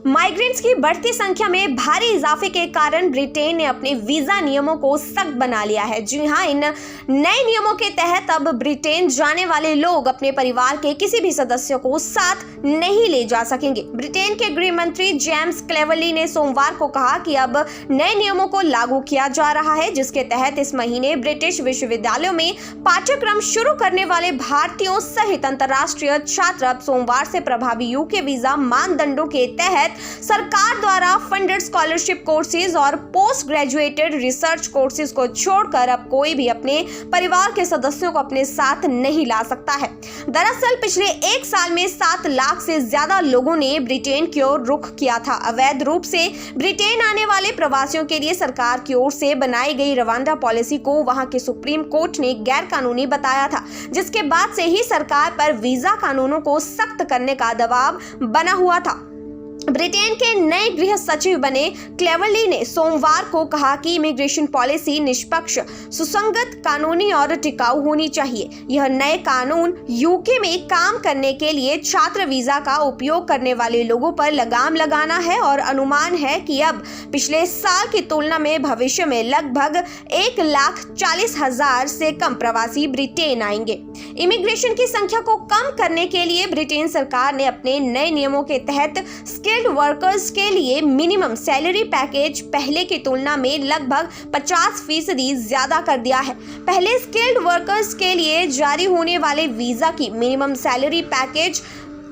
Migrants की बढ़ती संख्या में भारी इजाफे के कारण ब्रिटेन ने अपने वीजा नियमों को सख्त बना लिया है। जी हां, इन नए नियमों के तहत अब ब्रिटेन जाने वाले लोग अपने परिवार के किसी भी सदस्य को साथ नहीं ले जा सकेंगे। ब्रिटेन के गृह मंत्री जेम्स क्लेवर्ली ने सोमवार को कहा कि अब नए नियमों को लागू किया जा रहा है, जिसके तहत इस महीने ब्रिटिश विश्वविद्यालयों में पाठ्यक्रम शुरू करने वाले भारतीयों सहित अंतर्राष्ट्रीय छात्र अब सोमवार से प्रभावी यूके वीजा मानदंडों के तहत सरकार द्वारा फंडेड स्कॉलरशिप कोर्सेज और पोस्ट ग्रेजुएटेड रिसर्च कोर्सेज को छोड़कर अब कोई भी अपने परिवार के सदस्यों को अपने साथ नहीं ला सकता है। दरअसल पिछले एक साल में 7 लाख से ज्यादा लोगों ने ब्रिटेन की ओर रुख किया था। अवैध रूप से ब्रिटेन आने वाले प्रवासियों के लिए सरकार की ओर से बनाई गई रवांडा पॉलिसी को वहां के सुप्रीम कोर्ट ने गैर कानूनी बताया था, जिसके बाद से ही सरकार पर वीजा कानूनों को सख्त करने का दबाव बना हुआ था। ब्रिटेन के नए गृह सचिव बने क्लेवर्ली ने सोमवार को कहा कि इमिग्रेशन पॉलिसी निष्पक्ष, सुसंगत, कानूनी और टिकाऊ होनी चाहिए। यह नए कानून यूके में काम करने के लिए छात्र वीजा का उपयोग करने वाले लोगों पर लगाम लगाना है और अनुमान है कि अब पिछले साल की तुलना में भविष्य में लगभग 1,40,000 से कम प्रवासी ब्रिटेन आएंगे। इमिग्रेशन की संख्या को कम करने के लिए ब्रिटेन सरकार ने अपने नए नियमों के तहत स्किल्ड वर्कर्स के लिए मिनिमम सैलरी पैकेज पहले की तुलना में लगभग 50% ज्यादा कर दिया है। पहले स्किल्ड वर्कर्स के लिए जारी होने वाले वीजा की मिनिमम सैलरी पैकेज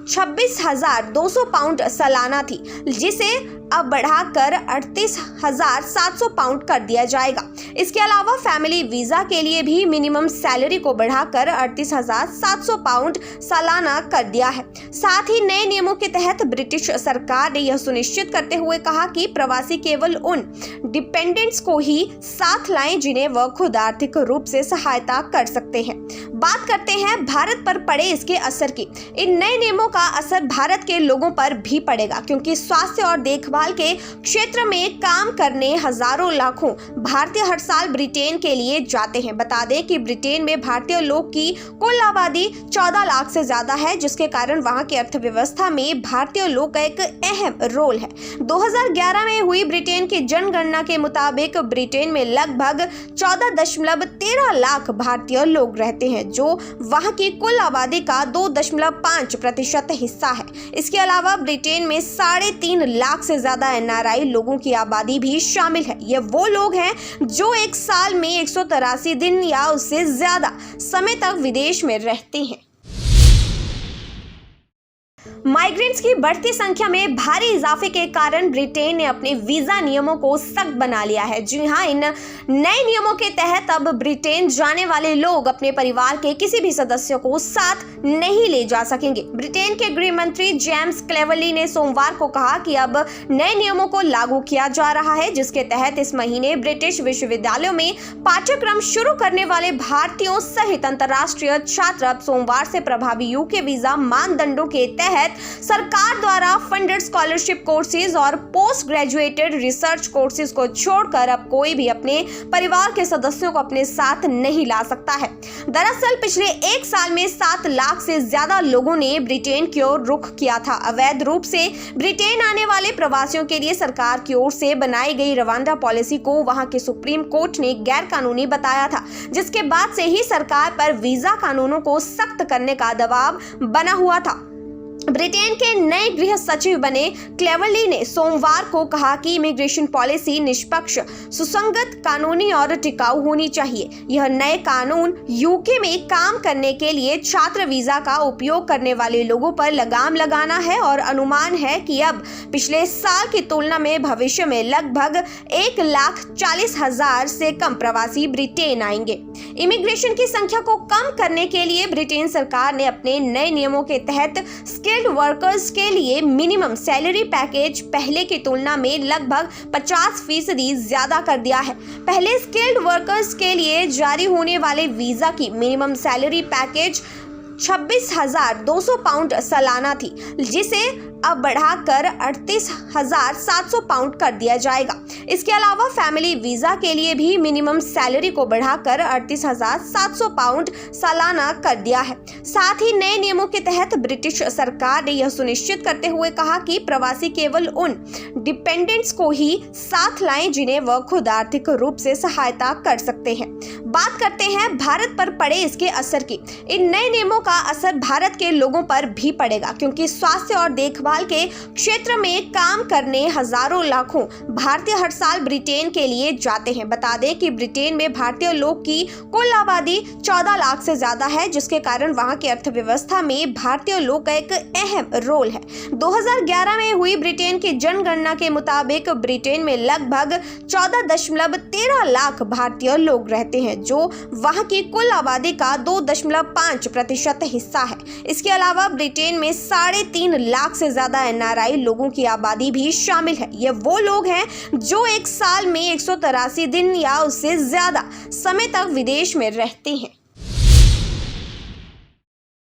26,200 पाउंड सालाना थी, जिसे अब बढ़ाकर 38,700 पाउंड कर दिया जाएगा। इसके अलावा फैमिली वीजा के लिए भी मिनिमम सैलरी को बढ़ाकर 38,700 पाउंड सालाना कर दिया है। साथ ही नए नियमों के तहत ब्रिटिश सरकार ने यह सुनिश्चित करते हुए कहा कि प्रवासी केवल उन डिपेंडेंट्स को ही साथ लाएं जिन्हें वह खुद आर्थिक रूप से सहायता कर सकते हैं। बात करते हैं भारत पर पड़े इसके असर की। इन नए नियमों का असर भारत के लोगों पर भी पड़ेगा, क्योंकि स्वास्थ्य और देखभाल के क्षेत्र में काम करने हजारों लाखों भारतीय हर साल ब्रिटेन के लिए जाते हैं। बता दें कि ब्रिटेन में भारतीय लोग की कुल आबादी 14 लाख से ज्यादा है, जिसके कारण वहां की अर्थव्यवस्था में भारतीय लोग का एक अहम रोल है। 2011 में हुई ब्रिटेन की जनगणना के मुताबिक ब्रिटेन में लगभग 14.13 लाख भारतीय लोग रहते हैं, जो वहां की कुल आबादी का 2.5% हिस्सा है। इसके अलावा ब्रिटेन में 3.5 लाख से ज्यादा एनआरआई लोगों की आबादी भी शामिल है। ये वो लोग हैं जो एक साल में 183 दिन या उससे ज्यादा समय तक विदेश में रहते हैं। माइग्रेंट्स की बढ़ती संख्या में भारी इजाफे के कारण ब्रिटेन ने अपने वीजा नियमों को सख्त बना लिया है। जी हां, इन नए नियमों के तहत अब ब्रिटेन जाने वाले लोग अपने परिवार के किसी भी सदस्य को साथ नहीं ले जा सकेंगे। ब्रिटेन के गृह मंत्री जेम्स क्लेवर्ली ने सोमवार को कहा कि अब नए नियमों को लागू किया जा रहा है, जिसके तहत इस महीने ब्रिटिश विश्वविद्यालयों में पाठ्यक्रम शुरू करने वाले भारतीयों सहित अंतर्राष्ट्रीय छात्र अब सोमवार से प्रभावी यूके वीजा मानदंडों के तहत सरकार द्वारा फंडेड स्कॉलरशिप कोर्सेज और पोस्ट ग्रेजुएटेड रिसर्च कोर्सेज को छोड़कर अब कोई भी अपने परिवार के सदस्यों को अपने साथ नहीं ला सकता है। दरअसल पिछले एक साल में 7 लाख से ज्यादा लोगों ने ब्रिटेन की ओर रुख किया था। अवैध रूप से ब्रिटेन आने वाले प्रवासियों के लिए सरकार की ओर से बनाई गई रवांडा पॉलिसी को वहां के सुप्रीम कोर्ट ने गैर कानूनी बताया था, जिसके बाद से ही सरकार पर वीजा कानूनों को सख्त करने का दबाव बना हुआ था। ब्रिटेन के नए गृह सचिव बने क्लेवर्ली ने सोमवार को कहा कि इमिग्रेशन पॉलिसी निष्पक्ष, सुसंगत, कानूनी और टिकाऊ होनी चाहिए। यह नए कानून यूके में काम करने के लिए छात्र वीजा का उपयोग करने वाले लोगों पर लगाम लगाना है और अनुमान है कि अब पिछले साल की तुलना में भविष्य में लगभग 1,40,000 से कम प्रवासी ब्रिटेन आएंगे। इमिग्रेशन की संख्या को कम करने के लिए ब्रिटेन सरकार ने अपने नए नियमों के तहत स्किल्ड वर्कर्स के लिए मिनिमम सैलरी पैकेज पहले की तुलना में लगभग 50% ज्यादा कर दिया है। पहले स्किल्ड वर्कर्स के लिए जारी होने वाले वीजा की मिनिमम सैलरी पैकेज 26,200 पाउंड सालाना थी, जिसे अब बढ़ाकर 38,700 पाउंड कर दिया जाएगा। इसके अलावा फैमिली वीजा के लिए भी मिनिमम सैलरी को बढ़ाकर 38,700 पाउंड सालाना कर दिया है। साथ ही नए नियमों के तहत ब्रिटिश सरकार ने यह सुनिश्चित करते हुए कहा कि प्रवासी केवल उन डिपेंडेंट्स को ही साथ लाएं जिन्हें वह खुद आर्थिक रूप से सहायता कर सकते हैं। बात करते हैं भारत पर पड़े इसके असर की। इन नए नियमों का असर भारत के लोगों पर भी पड़ेगा, क्योंकि स्वास्थ्य और देखभाल के क्षेत्र में काम करने हजारों लाखों भारतीय हर साल ब्रिटेन के लिए जाते हैं। बता दें कि ब्रिटेन में भारतीय लोग की कुल आबादी 14 लाख से ज्यादा है, जिसके कारण वहां की अर्थव्यवस्था में भारतीय लोग का एक अहम रोल है। 2011 में हुई ब्रिटेन की जनगणना के मुताबिक ब्रिटेन में लगभग 14.13 लाख भारतीय लोग रहते हैं, जो वहां की कुल आबादी का 2.5% हिस्सा है। इसके अलावा ब्रिटेन में 3.5 लाख से ज्यादा NRI लोगों की आबादी भी शामिल है। ये वो लोग हैं जो एक साल में 183 दिन या उससे ज्यादा समय तक विदेश में रहते हैं।